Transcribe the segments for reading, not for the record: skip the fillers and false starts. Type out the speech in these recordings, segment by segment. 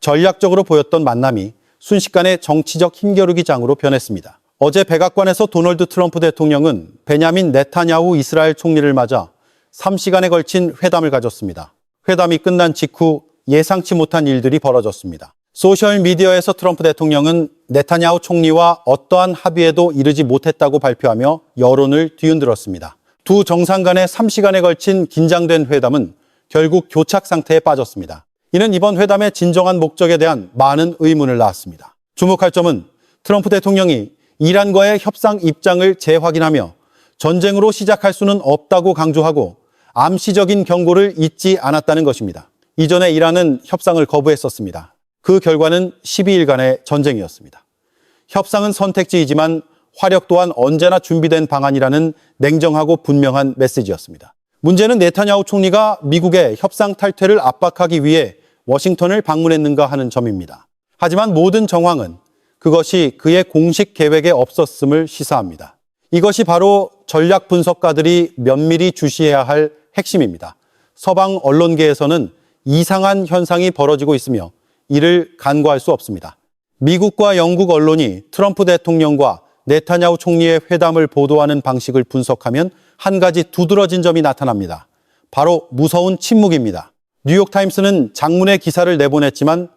전략적으로 보였던 만남이 순식간에 정치적 힘겨루기 장으로 변했습니다. 어제 백악관에서 도널드 트럼프 대통령은 베냐민 네타냐후 이스라엘 총리를 맞아 3시간에 걸친 회담을 가졌습니다. 회담이 끝난 직후 예상치 못한 일들이 벌어졌습니다. 소셜미디어에서 트럼프 대통령은 네타냐후 총리와 어떠한 합의에도 이르지 못했다고 발표하며 여론을 뒤흔들었습니다. 두 정상 간의 3시간에 걸친 긴장된 회담은 결국 교착 상태에 빠졌습니다. 이는 이번 회담의 진정한 목적에 대한 많은 의문을 낳았습니다. 주목할 점은 트럼프 대통령이 이란과의 협상 입장을 재확인하며 전쟁으로 시작할 수는 없다고 강조하고 암시적인 경고를 잊지 않았다는 것입니다. 이전에 이란은 협상을 거부했었습니다. 그 결과는 12일간의 전쟁이었습니다. 협상은 선택지이지만 화력 또한 언제나 준비된 방안이라는 냉정하고 분명한 메시지였습니다. 문제는 네타냐후 총리가 미국의 협상 탈퇴를 압박하기 위해 워싱턴을 방문했는가 하는 점입니다. 하지만 모든 정황은 그것이 그의 공식 계획에 없었음을 시사합니다. 이것이 바로 전략 분석가들이 면밀히 주시해야 할 핵심입니다. 서방 언론계에서는 이상한 현상이 벌어지고 있으며 이를 간과할 수 없습니다. 미국과 영국 언론이 트럼프 대통령과 네타냐후 총리의 회담을 보도하는 방식을 분석하면 한 가지 두드러진 점이 나타납니다. 바로 무서운 침묵입니다. 뉴욕타임스는 장문의 기사를 내보냈지만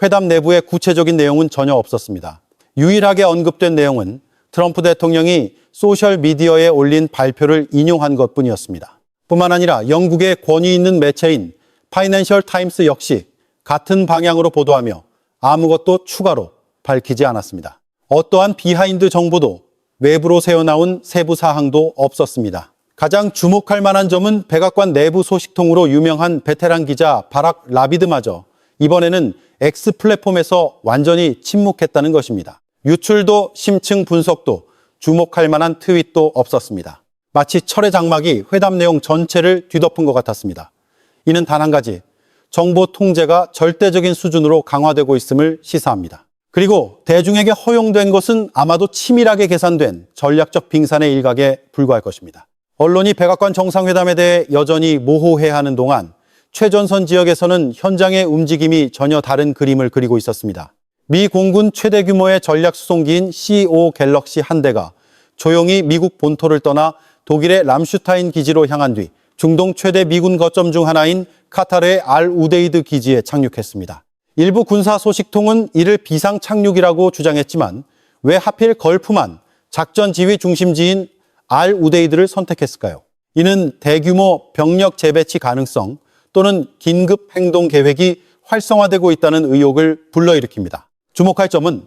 회담 내부의 구체적인 내용은 전혀 없었습니다. 유일하게 언급된 내용은 트럼프 대통령이 소셜미디어에 올린 발표를 인용한 것뿐이었습니다. 뿐만 아니라 영국의 권위 있는 매체인 파이낸셜 타임스 역시 같은 방향으로 보도하며 아무것도 추가로 밝히지 않았습니다. 어떠한 비하인드 정보도 외부로 새어나온 세부 사항도 없었습니다. 가장 주목할 만한 점은 백악관 내부 소식통으로 유명한 베테랑 기자 바락 라비드마저 이번에는 X 플랫폼에서 완전히 침묵했다는 것입니다. 유출도 심층 분석도 주목할 만한 트윗도 없었습니다. 마치 철의 장막이 회담 내용 전체를 뒤덮은 것 같았습니다. 이는 단 한 가지, 정보 통제가 절대적인 수준으로 강화되고 있음을 시사합니다. 그리고 대중에게 허용된 것은 아마도 치밀하게 계산된 전략적 빙산의 일각에 불과할 것입니다. 언론이 백악관 정상회담에 대해 여전히 모호해하는 동안 최전선 지역에서는 현장의 움직임이 전혀 다른 그림을 그리고 있었습니다. 미 공군 최대 규모의 전략 수송기인 CO 갤럭시 한 대가 조용히 미국 본토를 떠나 독일의 람슈타인 기지로 향한 뒤 중동 최대 미군 거점 중 하나인 카타르의 알 우데이드 기지에 착륙했습니다. 일부 군사 소식통은 이를 비상 착륙이라고 주장했지만 왜 하필 걸프만 작전 지휘 중심지인 알 우데이드를 선택했을까요? 이는 대규모 병력 재배치 가능성 또는 긴급 행동 계획이 활성화되고 있다는 의혹을 불러일으킵니다. 주목할 점은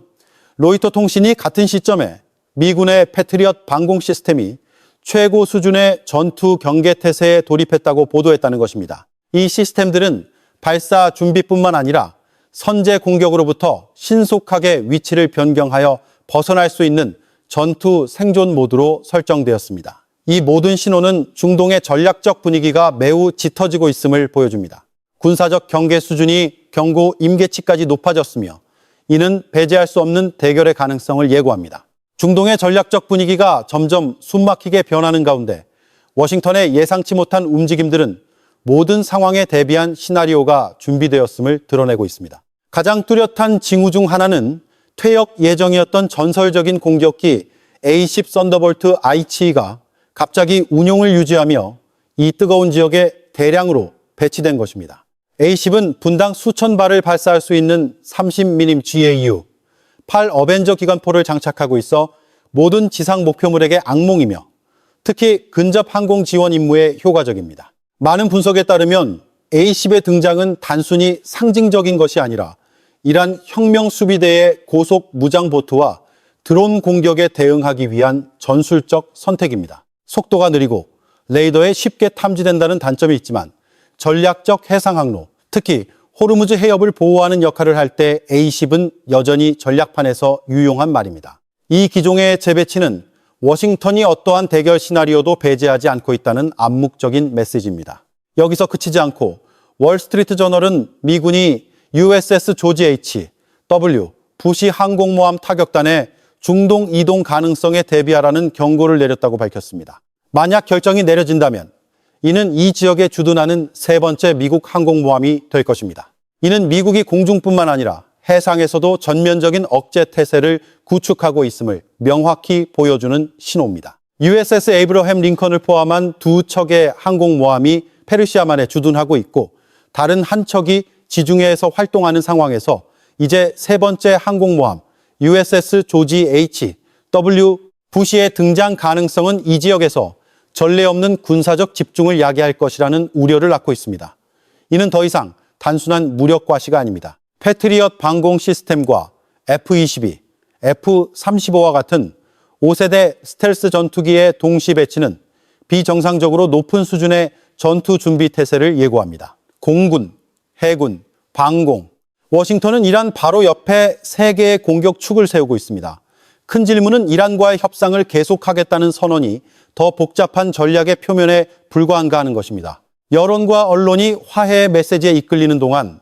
로이터 통신이 같은 시점에 미군의 패트리엇 방공 시스템이 최고 수준의 전투 경계 태세에 돌입했다고 보도했다는 것입니다. 이 시스템들은 발사 준비뿐만 아니라 선제 공격으로부터 신속하게 위치를 변경하여 벗어날 수 있는 전투 생존 모드로 설정되었습니다. 이 모든 신호는 중동의 전략적 분위기가 매우 짙어지고 있음을 보여줍니다. 군사적 경계 수준이 경고 임계치까지 높아졌으며 이는 배제할 수 없는 대결의 가능성을 예고합니다. 중동의 전략적 분위기가 점점 숨막히게 변하는 가운데 워싱턴의 예상치 못한 움직임들은 모든 상황에 대비한 시나리오가 준비되었음을 드러내고 있습니다. 가장 뚜렷한 징후 중 하나는 퇴역 예정이었던 전설적인 공격기 A-10 썬더볼트 ICE가 갑자기 운용을 유지하며 이 뜨거운 지역에 대량으로 배치된 것입니다. A-10은 분당 수천 발을 발사할 수 있는 30mm GAU, 8 어벤저 기관포를 장착하고 있어 모든 지상 목표물에게 악몽이며 특히 근접 항공 지원 임무에 효과적입니다. 많은 분석에 따르면 A-10의 등장은 단순히 상징적인 것이 아니라 이란 혁명 수비대의 고속 무장보트와 드론 공격에 대응하기 위한 전술적 선택입니다. 속도가 느리고 레이더에 쉽게 탐지된다는 단점이 있지만 전략적 해상 항로, 특히 호르무즈 해협을 보호하는 역할을 할 때 A-10은 여전히 전략판에서 유용한 말입니다. 이 기종의 재배치는 워싱턴이 어떠한 대결 시나리오도 배제하지 않고 있다는 암묵적인 메시지입니다. 여기서 그치지 않고 월스트리트 저널은 미군이 USS 조지 H, W, 부시 항공모함 타격단의 중동 이동 가능성에 대비하라는 경고를 내렸다고 밝혔습니다. 만약 결정이 내려진다면 이는 이 지역에 주둔하는 세 번째 미국 항공모함이 될 것입니다. 이는 미국이 공중뿐만 아니라 해상에서도 전면적인 억제 태세를 구축하고 있음을 명확히 보여주는 신호입니다. USS 에이브러햄 링컨을 포함한 두 척의 항공모함이 페르시아만에 주둔하고 있고 다른 한 척이 지중해에서 활동하는 상황에서 이제 세 번째 항공모함 USS 조지 H.W. 부시의 등장 가능성은 이 지역에서 전례 없는 군사적 집중을 야기할 것이라는 우려를 낳고 있습니다. 이는 더 이상 단순한 무력 과시가 아닙니다. 패트리엇 방공 시스템과 F-22, F-35와 같은 5세대 스텔스 전투기의 동시 배치는 비정상적으로 높은 수준의 전투 준비 태세를 예고합니다. 공군, 해군, 방공. 워싱턴은 이란 바로 옆에 세 개의 공격 축을 세우고 있습니다. 큰 질문은 이란과의 협상을 계속하겠다는 선언이 더 복잡한 전략의 표면에 불과한가 하는 것입니다. 여론과 언론이 화해의 메시지에 이끌리는 동안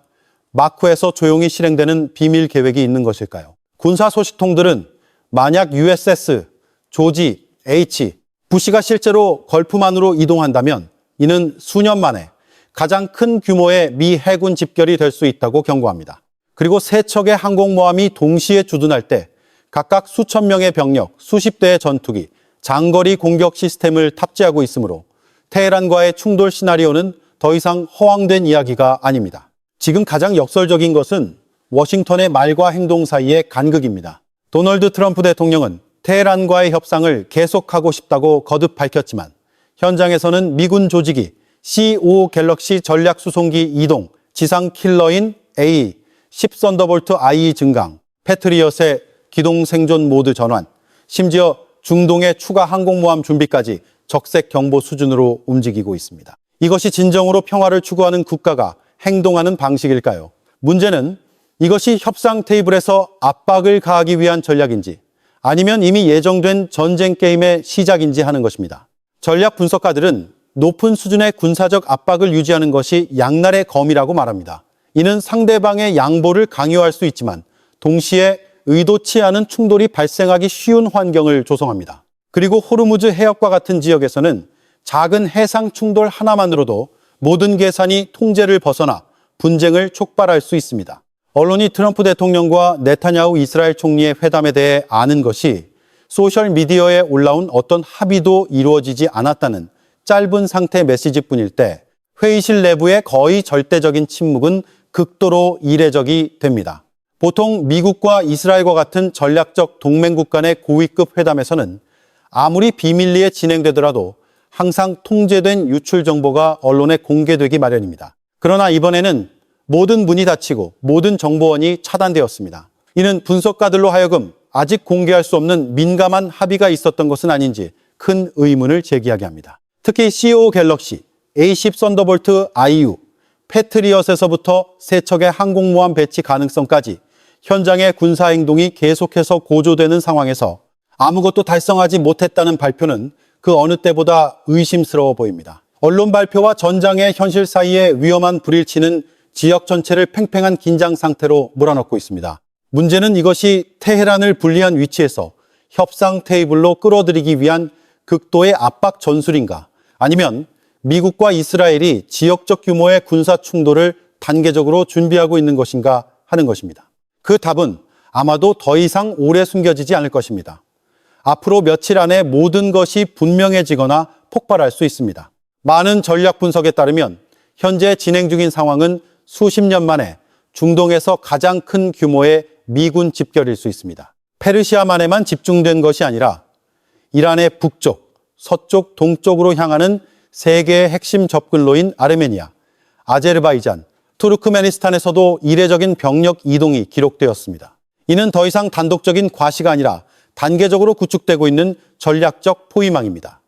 마쿠에서 조용히 실행되는 비밀 계획이 있는 것일까요? 군사 소식통들은 만약 USS 조지 H. 부시가 실제로 걸프만으로 이동한다면 이는 수년 만에 가장 큰 규모의 미 해군 집결이 될 수 있다고 경고합니다. 그리고 세 척의 항공모함이 동시에 주둔할 때 각각 수천 명의 병력, 수십 대의 전투기, 장거리 공격 시스템을 탑재하고 있으므로 테헤란과의 충돌 시나리오는 더 이상 허황된 이야기가 아닙니다. 지금 가장 역설적인 것은 워싱턴의 말과 행동 사이의 간극입니다. 도널드 트럼프 대통령은 테헤란과의 협상을 계속하고 싶다고 거듭 밝혔지만 현장에서는 미군 조직이 C-5 갤럭시 전략 수송기 이동, 지상 킬러인 A-10 썬더볼트 IE 증강, 패트리엇의 기동 생존 모드 전환, 심지어 중동의 추가 항공모함 준비까지 적색 경보 수준으로 움직이고 있습니다. 이것이 진정으로 평화를 추구하는 국가가 행동하는 방식일까요? 문제는 이것이 협상 테이블에서 압박을 가하기 위한 전략인지 아니면 이미 예정된 전쟁 게임의 시작인지 하는 것입니다. 전략 분석가들은 높은 수준의 군사적 압박을 유지하는 것이 양날의 검이라고 말합니다. 이는 상대방의 양보를 강요할 수 있지만 동시에 의도치 않은 충돌이 발생하기 쉬운 환경을 조성합니다. 그리고 호르무즈 해협과 같은 지역에서는 작은 해상 충돌 하나만으로도 모든 계산이 통제를 벗어나 분쟁을 촉발할 수 있습니다. 언론이 트럼프 대통령과 네타냐후 이스라엘 총리의 회담에 대해 아는 것이 소셜미디어에 올라온 어떤 합의도 이루어지지 않았다는 짧은 상태 메시지뿐일 때 회의실 내부의 거의 절대적인 침묵은 극도로 이례적이 됩니다. 보통 미국과 이스라엘과 같은 전략적 동맹국 간의 고위급 회담에서는 아무리 비밀리에 진행되더라도 항상 통제된 유출 정보가 언론에 공개되기 마련입니다. 그러나 이번에는 모든 문이 닫히고 모든 정보원이 차단되었습니다. 이는 분석가들로 하여금 아직 공개할 수 없는 민감한 합의가 있었던 것은 아닌지 큰 의문을 제기하게 합니다. 특히 C-5 갤럭시, A-10 썬더볼트 IU, 패트리엇에서부터 세 척의 항공모함 배치 가능성까지 현장의 군사행동이 계속해서 고조되는 상황에서 아무것도 달성하지 못했다는 발표는 그 어느 때보다 의심스러워 보입니다. 언론 발표와 전장의 현실 사이에 위험한 불일치는 지역 전체를 팽팽한 긴장 상태로 몰아넣고 있습니다. 문제는 이것이 테헤란을 불리한 위치에서 협상 테이블로 끌어들이기 위한 극도의 압박 전술인가, 아니면 미국과 이스라엘이 지역적 규모의 군사 충돌을 단계적으로 준비하고 있는 것인가 하는 것입니다. 그 답은 아마도 더 이상 오래 숨겨지지 않을 것입니다. 앞으로 며칠 안에 모든 것이 분명해지거나 폭발할 수 있습니다. 많은 전략 분석에 따르면 현재 진행 중인 상황은 수십 년 만에 중동에서 가장 큰 규모의 미군 집결일 수 있습니다. 페르시아만에만 집중된 것이 아니라 이란의 북쪽, 서쪽, 동쪽으로 향하는 세 개의 핵심 접근로인 아르메니아, 아제르바이잔, 투르크메니스탄에서도 이례적인 병력 이동이 기록되었습니다. 이는 더 이상 단독적인 과시가 아니라 단계적으로 구축되고 있는 전략적 포위망입니다.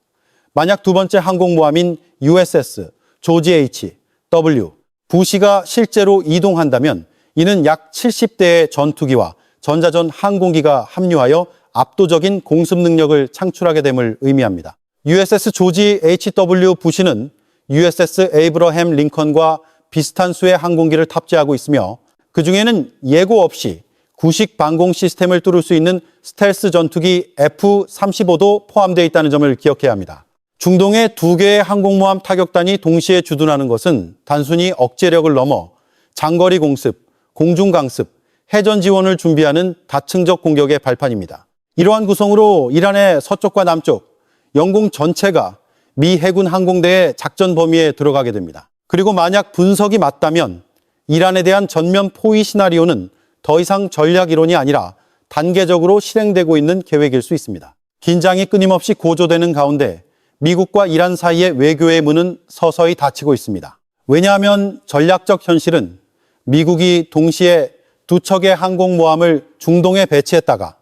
만약 두 번째 항공모함인 USS 조지 H.W. 부시가 실제로 이동한다면 이는 약 70대의 전투기와 전자전 항공기가 합류하여 압도적인 공습 능력을 창출하게 됨을 의미합니다. USS 조지 H.W. 부시는 USS 에이브러햄 링컨과 비슷한 수의 항공기를 탑재하고 있으며 그 중에는 예고 없이 구식 방공 시스템을 뚫을 수 있는 스텔스 전투기 F-35도 포함되어 있다는 점을 기억해야 합니다. 중동의 두 개의 항공모함 타격단이 동시에 주둔하는 것은 단순히 억제력을 넘어 장거리 공습, 공중 강습, 해전 지원을 준비하는 다층적 공격의 발판입니다. 이러한 구성으로 이란의 서쪽과 남쪽, 영공 전체가 미 해군 항공대의 작전 범위에 들어가게 됩니다. 그리고 만약 분석이 맞다면 이란에 대한 전면 포위 시나리오는 더 이상 전략 이론이 아니라 단계적으로 실행되고 있는 계획일 수 있습니다. 긴장이 끊임없이 고조되는 가운데 미국과 이란 사이의 외교의 문은 서서히 닫히고 있습니다. 왜냐하면 전략적 현실은 미국이 동시에 두 척의 항공모함을 중동에 배치했다가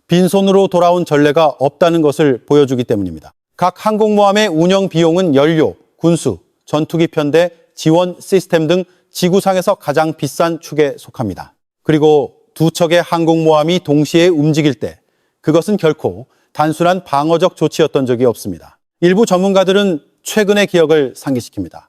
빈손으로 돌아온 전례가 없다는 것을 보여주기 때문입니다. 각 항공모함의 운영 비용은 연료, 군수, 전투기 편대, 지원 시스템 등 지구상에서 가장 비싼 축에 속합니다. 그리고 두 척의 항공모함이 동시에 움직일 때 그것은 결코 단순한 방어적 조치였던 적이 없습니다. 일부 전문가들은 최근의 기억을 상기시킵니다.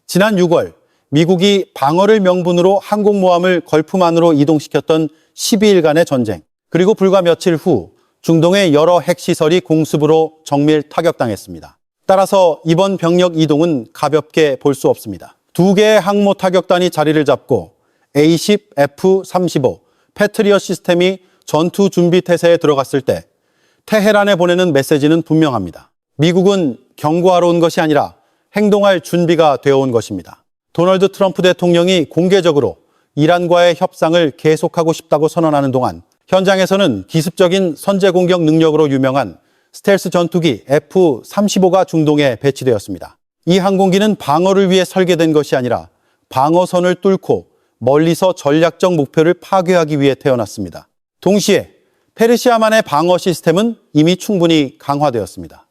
지난 6월 미국이 방어를 명분으로 항공모함을 걸프만으로 이동시켰던 12일간의 전쟁, 그리고 불과 며칠 후 중동의 여러 핵시설이 공습으로 정밀 타격당했습니다. 따라서 이번 병력 이동은 가볍게 볼 수 없습니다. 두 개의 항모 타격단이 자리를 잡고 A-10, F-35, 패트리엇 시스템이 전투 준비 태세에 들어갔을 때 테헤란에 보내는 메시지는 분명합니다. 미국은 경고하러 온 것이 아니라 행동할 준비가 되어 온 것입니다. 도널드 트럼프 대통령이 공개적으로 이란과의 협상을 계속하고 싶다고 선언하는 동안 현장에서는 기습적인 선제 공격 능력으로 유명한 스텔스 전투기 F-35가 중동에 배치되었습니다. 이 항공기는 방어를 위해 설계된 것이 아니라 방어선을 뚫고 멀리서 전략적 목표를 파괴하기 위해 태어났습니다. 동시에 페르시아만의 방어 시스템은 이미 충분히 강화되었습니다.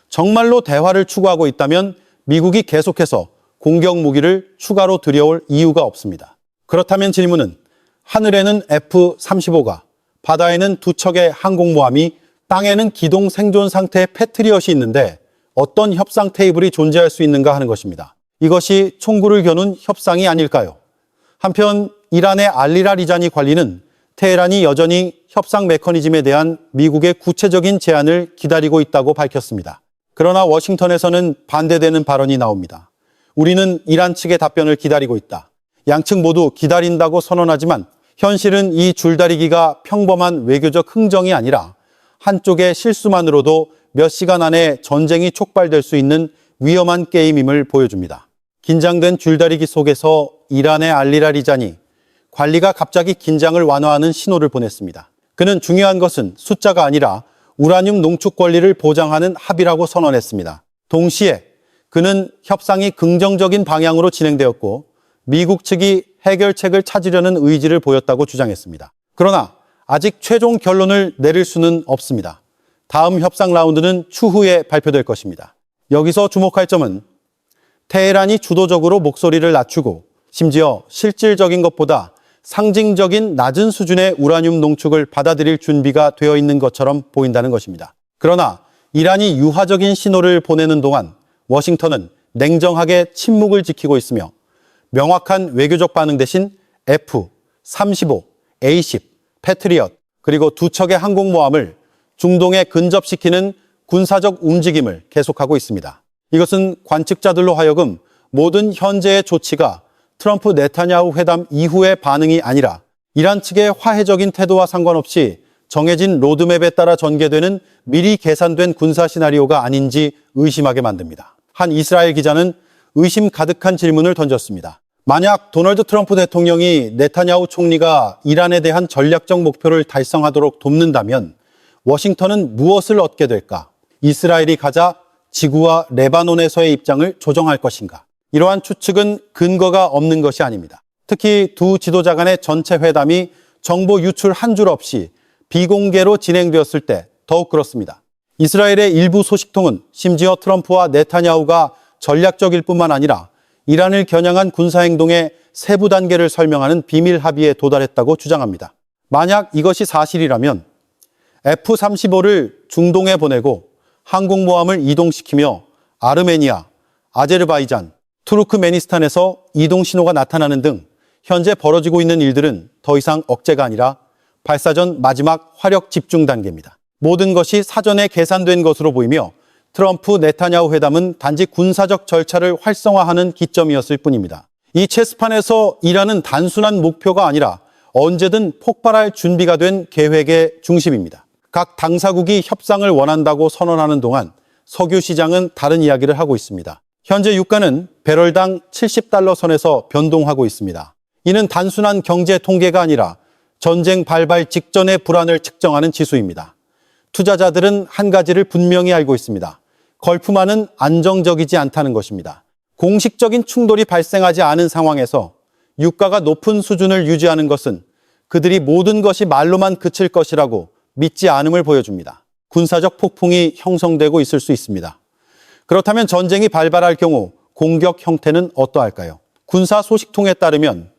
정말로 대화를 추구하고 있다면 미국이 계속해서 공격 무기를 추가로 들여올 이유가 없습니다. 그렇다면 질문은 하늘에는 F-35가, 바다에는 두 척의 항공모함이, 땅에는 기동 생존 상태의 패트리엇이 있는데 어떤 협상 테이블이 존재할 수 있는가 하는 것입니다. 이것이 총구를 겨눈 협상이 아닐까요? 한편 이란의 알리라 리자니 관리는 테헤란이 여전히 협상 메커니즘에 대한 미국의 구체적인 제안을 기다리고 있다고 밝혔습니다. 그러나 워싱턴에서는 반대되는 발언이 나옵니다. 우리는 이란 측의 답변을 기다리고 있다. 양측 모두 기다린다고 선언하지만 현실은 이 줄다리기가 평범한 외교적 흥정이 아니라 한쪽의 실수만으로도 몇 시간 안에 전쟁이 촉발될 수 있는 위험한 게임임을 보여줍니다. 긴장된 줄다리기 속에서 이란의 알리라 리자니 관리가 갑자기 긴장을 완화하는 신호를 보냈습니다. 그는 중요한 것은 숫자가 아니라 우라늄 농축 권리를 보장하는 합의라고 선언했습니다. 동시에 그는 협상이 긍정적인 방향으로 진행되었고 미국 측이 해결책을 찾으려는 의지를 보였다고 주장했습니다. 그러나 아직 최종 결론을 내릴 수는 없습니다. 다음 협상 라운드는 추후에 발표될 것입니다. 여기서 주목할 점은 테헤란이 주도적으로 목소리를 낮추고 심지어 실질적인 것보다 상징적인 낮은 수준의 우라늄 농축을 받아들일 준비가 되어 있는 것처럼 보인다는 것입니다. 그러나 이란이 유화적인 신호를 보내는 동안 워싱턴은 냉정하게 침묵을 지키고 있으며 명확한 외교적 반응 대신 F-35, A-10, 패트리엇 그리고 두 척의 항공모함을 중동에 근접시키는 군사적 움직임을 계속하고 있습니다. 이것은 관측자들로 하여금 모든 현재의 조치가 트럼프 네타냐후 회담 이후의 반응이 아니라 이란 측의 화해적인 태도와 상관없이 정해진 로드맵에 따라 전개되는 미리 계산된 군사 시나리오가 아닌지 의심하게 만듭니다. 한 이스라엘 기자는 의심 가득한 질문을 던졌습니다. 만약 도널드 트럼프 대통령이 네타냐후 총리가 이란에 대한 전략적 목표를 달성하도록 돕는다면 워싱턴은 무엇을 얻게 될까? 이스라엘이 가자 지구와 레바논에서의 입장을 조정할 것인가? 이러한 추측은 근거가 없는 것이 아닙니다. 특히 두 지도자 간의 전체 회담이 정보 유출 한 줄 없이 비공개로 진행되었을 때 더욱 그렇습니다. 이스라엘의 일부 소식통은 심지어 트럼프와 네타냐후가 전략적일 뿐만 아니라 이란을 겨냥한 군사행동의 세부 단계를 설명하는 비밀 합의에 도달했다고 주장합니다. 만약 이것이 사실이라면 F-35를 중동에 보내고 항공모함을 이동시키며 아르메니아, 아제르바이잔, 투르크메니스탄에서 이동 신호가 나타나는 등 현재 벌어지고 있는 일들은 더 이상 억제가 아니라 발사 전 마지막 화력 집중 단계입니다. 모든 것이 사전에 계산된 것으로 보이며 트럼프 네타냐후 회담은 단지 군사적 절차를 활성화하는 기점이었을 뿐입니다. 이 체스판에서 이란은 단순한 목표가 아니라 언제든 폭발할 준비가 된 계획의 중심입니다. 각 당사국이 협상을 원한다고 선언하는 동안 석유 시장은 다른 이야기를 하고 있습니다. 현재 유가는 배럴당 70달러 선에서 변동하고 있습니다. 이는 단순한 경제 통계가 아니라 전쟁 발발 직전의 불안을 측정하는 지수입니다. 투자자들은 한 가지를 분명히 알고 있습니다. 걸프만은 안정적이지 않다는 것입니다. 공식적인 충돌이 발생하지 않은 상황에서 유가가 높은 수준을 유지하는 것은 그들이 모든 것이 말로만 그칠 것이라고 믿지 않음을 보여줍니다. 군사적 폭풍이 형성되고 있을 수 있습니다. 그렇다면 전쟁이 발발할 경우 공격 형태는 어떠할까요? 군사 소식통에 따르면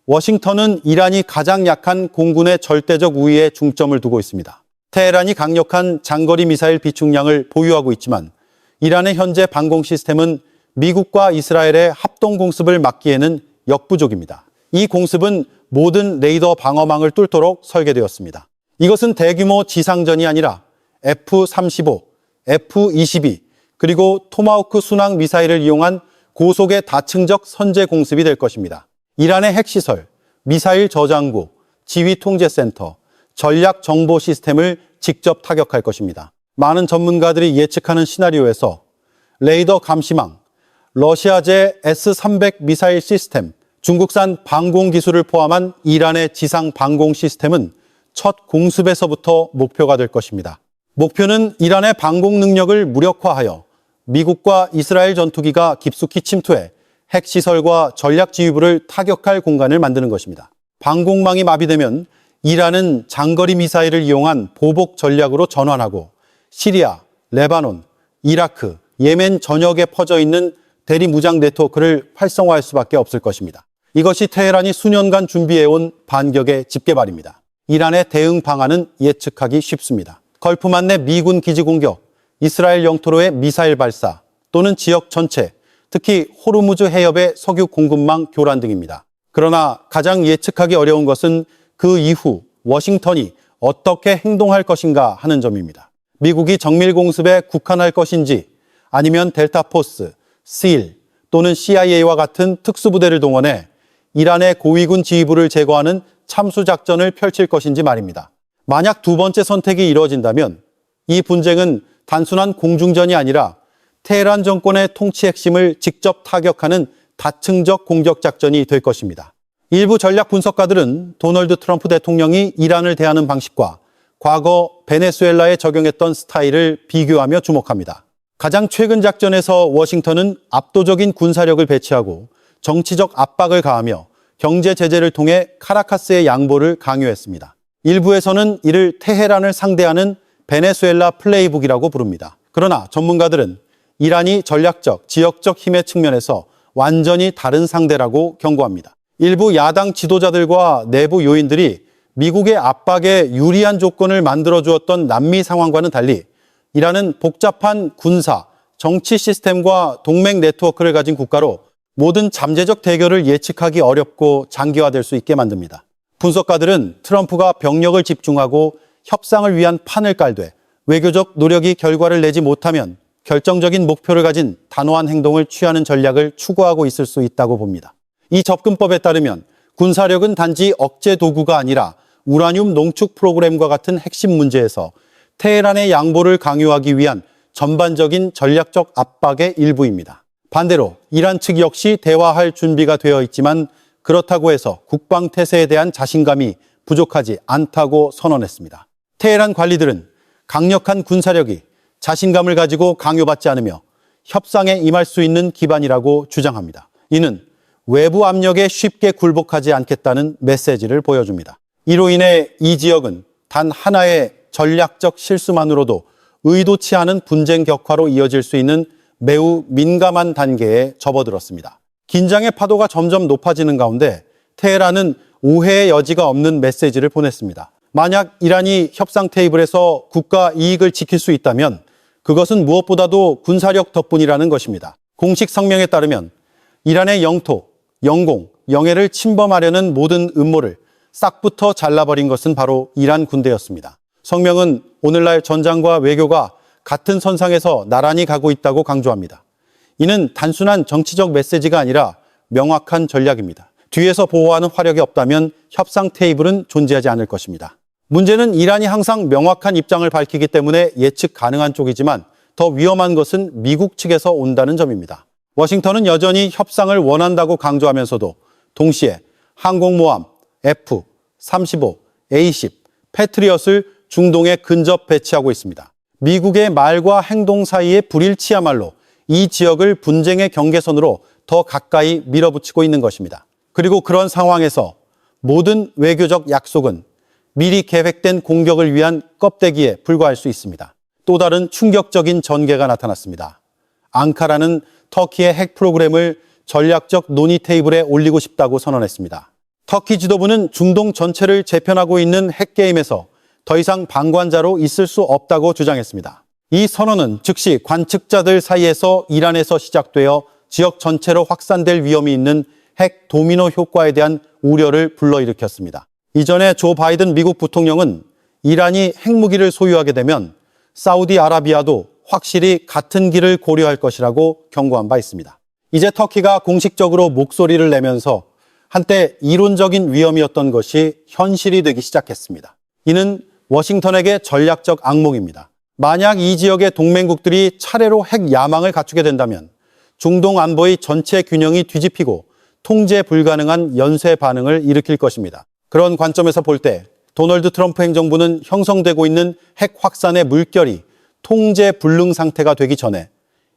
워싱턴은 이란이 가장 약한 공군의 절대적 우위에 중점을 두고 있습니다. 테헤란이 강력한 장거리 미사일 비축량을 보유하고 있지만 이란의 현재 방공 시스템은 미국과 이스라엘의 합동 공습을 막기에는 역부족입니다. 이 공습은 모든 레이더 방어망을 뚫도록 설계되었습니다. 이것은 대규모 지상전이 아니라 F-35, F-22 그리고 토마호크 순항 미사일을 이용한 고속의 다층적 선제 공습이 될 것입니다. 이란의 핵시설, 미사일 저장고, 지휘통제센터, 전략 정보 시스템을 직접 타격할 것입니다. 많은 전문가들이 예측하는 시나리오에서 레이더 감시망, 러시아제 S-300 미사일 시스템, 중국산 방공 기술을 포함한 이란의 지상 방공 시스템은 첫 공습에서부터 목표가 될 것입니다. 목표는 이란의 방공 능력을 무력화하여 미국과 이스라엘 전투기가 깊숙이 침투해 핵시설과 전략 지휘부를 타격할 공간을 만드는 것입니다. 방공망이 마비되면 이란은 장거리 미사일을 이용한 보복 전략으로 전환하고 시리아, 레바논, 이라크, 예멘 전역에 퍼져 있는 대리 무장 네트워크를 활성화할 수밖에 없을 것입니다. 이것이 테헤란이 수년간 준비해온 반격의 집계발입니다. 이란의 대응 방안은 예측하기 쉽습니다. 걸프만 내 미군 기지 공격, 이스라엘 영토로의 미사일 발사 또는 지역 전체, 특히 호르무즈 해협의 석유 공급망 교란 등입니다. 그러나 가장 예측하기 어려운 것은 그 이후 워싱턴이 어떻게 행동할 것인가 하는 점입니다. 미국이 정밀 공습에 국한할 것인지 아니면 델타포스, SEAL 또는 CIA와 같은 특수부대를 동원해 이란의 고위군 지휘부를 제거하는 참수작전을 펼칠 것인지 말입니다. 만약 두 번째 선택이 이루어진다면 이 분쟁은 단순한 공중전이 아니라 테헤란 정권의 통치 핵심을 직접 타격하는 다층적 공격작전이 될 것입니다. 일부 전략 분석가들은 도널드 트럼프 대통령이 이란을 대하는 방식과 과거 베네수엘라에 적용했던 스타일을 비교하며 주목합니다. 가장 최근 작전에서 워싱턴은 압도적인 군사력을 배치하고 정치적 압박을 가하며 경제 제재를 통해 카라카스의 양보를 강요했습니다. 일부에서는 이를 테헤란을 상대하는 베네수엘라 플레이북이라고 부릅니다. 그러나 전문가들은 이란이 전략적, 지역적 힘의 측면에서 완전히 다른 상대라고 경고합니다. 일부 야당 지도자들과 내부 요인들이 미국의 압박에 유리한 조건을 만들어 주었던 남미 상황과는 달리 이란은 복잡한 군사, 정치 시스템과 동맹 네트워크를 가진 국가로 모든 잠재적 대결을 예측하기 어렵고 장기화될 수 있게 만듭니다. 분석가들은 트럼프가 병력을 집중하고 협상을 위한 판을 깔되 외교적 노력이 결과를 내지 못하면 결정적인 목표를 가진 단호한 행동을 취하는 전략을 추구하고 있을 수 있다고 봅니다. 이 접근법에 따르면 군사력은 단지 억제 도구가 아니라 우라늄 농축 프로그램과 같은 핵심 문제에서 테헤란의 양보를 강요하기 위한 전반적인 전략적 압박의 일부입니다. 반대로 이란 측 역시 대화할 준비가 되어 있지만 그렇다고 해서 국방 태세에 대한 자신감이 부족하지 않다고 선언했습니다. 테헤란 관리들은 강력한 군사력이 자신감을 가지고 강요받지 않으며 협상에 임할 수 있는 기반이라고 주장합니다. 이는 외부 압력에 쉽게 굴복하지 않겠다는 메시지를 보여줍니다. 이로 인해 이 지역은 단 하나의 전략적 실수만으로도 의도치 않은 분쟁 격화로 이어질 수 있는 매우 민감한 단계에 접어들었습니다. 긴장의 파도가 점점 높아지는 가운데 테헤란은 오해의 여지가 없는 메시지를 보냈습니다. 만약 이란이 협상 테이블에서 국가 이익을 지킬 수 있다면 그것은 무엇보다도 군사력 덕분이라는 것입니다. 공식 성명에 따르면 이란의 영토, 영공, 영해를 침범하려는 모든 음모를 싹부터 잘라버린 것은 바로 이란 군대였습니다. 성명은 오늘날 전장과 외교가 같은 선상에서 나란히 가고 있다고 강조합니다. 이는 단순한 정치적 메시지가 아니라 명확한 전략입니다. 뒤에서 보호하는 화력이 없다면 협상 테이블은 존재하지 않을 것입니다. 문제는 이란이 항상 명확한 입장을 밝히기 때문에 예측 가능한 쪽이지만 더 위험한 것은 미국 측에서 온다는 점입니다. 워싱턴은 여전히 협상을 원한다고 강조하면서도 동시에 항공모함 F-35, A-10, 패트리엇을 중동에 근접 배치하고 있습니다. 미국의 말과 행동 사이의 불일치야말로 이 지역을 분쟁의 경계선으로 더 가까이 밀어붙이고 있는 것입니다. 그리고 그런 상황에서 모든 외교적 약속은 미리 계획된 공격을 위한 껍데기에 불과할 수 있습니다. 또 다른 충격적인 전개가 나타났습니다. 앙카라는 터키의 핵 프로그램을 전략적 논의 테이블에 올리고 싶다고 선언했습니다. 터키 지도부는 중동 전체를 재편하고 있는 핵게임에서 더 이상 방관자로 있을 수 없다고 주장했습니다. 이 선언은 즉시 관측자들 사이에서 이란에서 시작되어 지역 전체로 확산될 위험이 있는 핵 도미노 효과에 대한 우려를 불러일으켰습니다. 이전에 조 바이든 미국 부통령은 이란이 핵무기를 소유하게 되면 사우디아라비아도 확실히 같은 길을 고려할 것이라고 경고한 바 있습니다. 이제 터키가 공식적으로 목소리를 내면서 한때 이론적인 위험이었던 것이 현실이 되기 시작했습니다. 이는 워싱턴에게 전략적 악몽입니다. 만약 이 지역의 동맹국들이 차례로 핵 야망을 갖추게 된다면 중동 안보의 전체 균형이 뒤집히고 통제 불가능한 연쇄 반응을 일으킬 것입니다. 그런 관점에서 볼 때 도널드 트럼프 행정부는 형성되고 있는 핵 확산의 물결이 통제 불능 상태가 되기 전에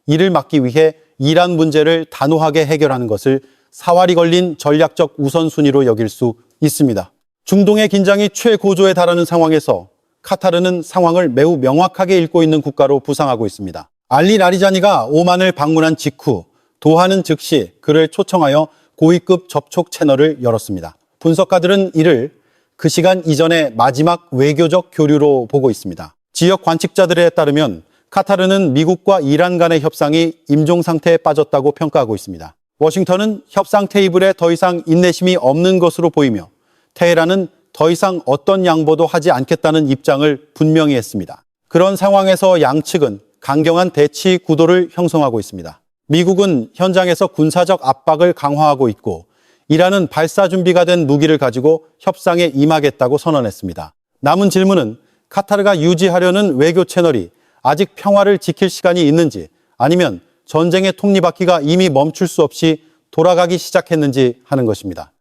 이를 막기 위해 이란 문제를 단호하게 해결하는 것을 사활이 걸린 전략적 우선순위로 여길 수 있습니다. 중동의 긴장이 최고조에 달하는 상황에서 카타르는 상황을 매우 명확하게 읽고 있는 국가로 부상하고 있습니다. 알리 라리자니가 오만을 방문한 직후 도하는 즉시 그를 초청하여 고위급 접촉 채널을 열었습니다. 분석가들은 이를 그 시간 이전의 마지막 외교적 교류로 보고 있습니다. 지역 관측자들에 따르면 카타르는 미국과 이란 간의 협상이 임종 상태에 빠졌다고 평가하고 있습니다. 워싱턴은 협상 테이블에 더 이상 인내심이 없는 것으로 보이며 테헤란은 더 이상 어떤 양보도 하지 않겠다는 입장을 분명히 했습니다. 그런 상황에서 양측은 강경한 대치 구도를 형성하고 있습니다. 미국은 현장에서 군사적 압박을 강화하고 있고 이란은 발사 준비가 된 무기를 가지고 협상에 임하겠다고 선언했습니다. 남은 질문은 카타르가 유지하려는 외교 채널이 아직 평화를 지킬 시간이 있는지 아니면 전쟁의 톱니바퀴가 이미 멈출 수 없이 돌아가기 시작했는지 하는 것입니다.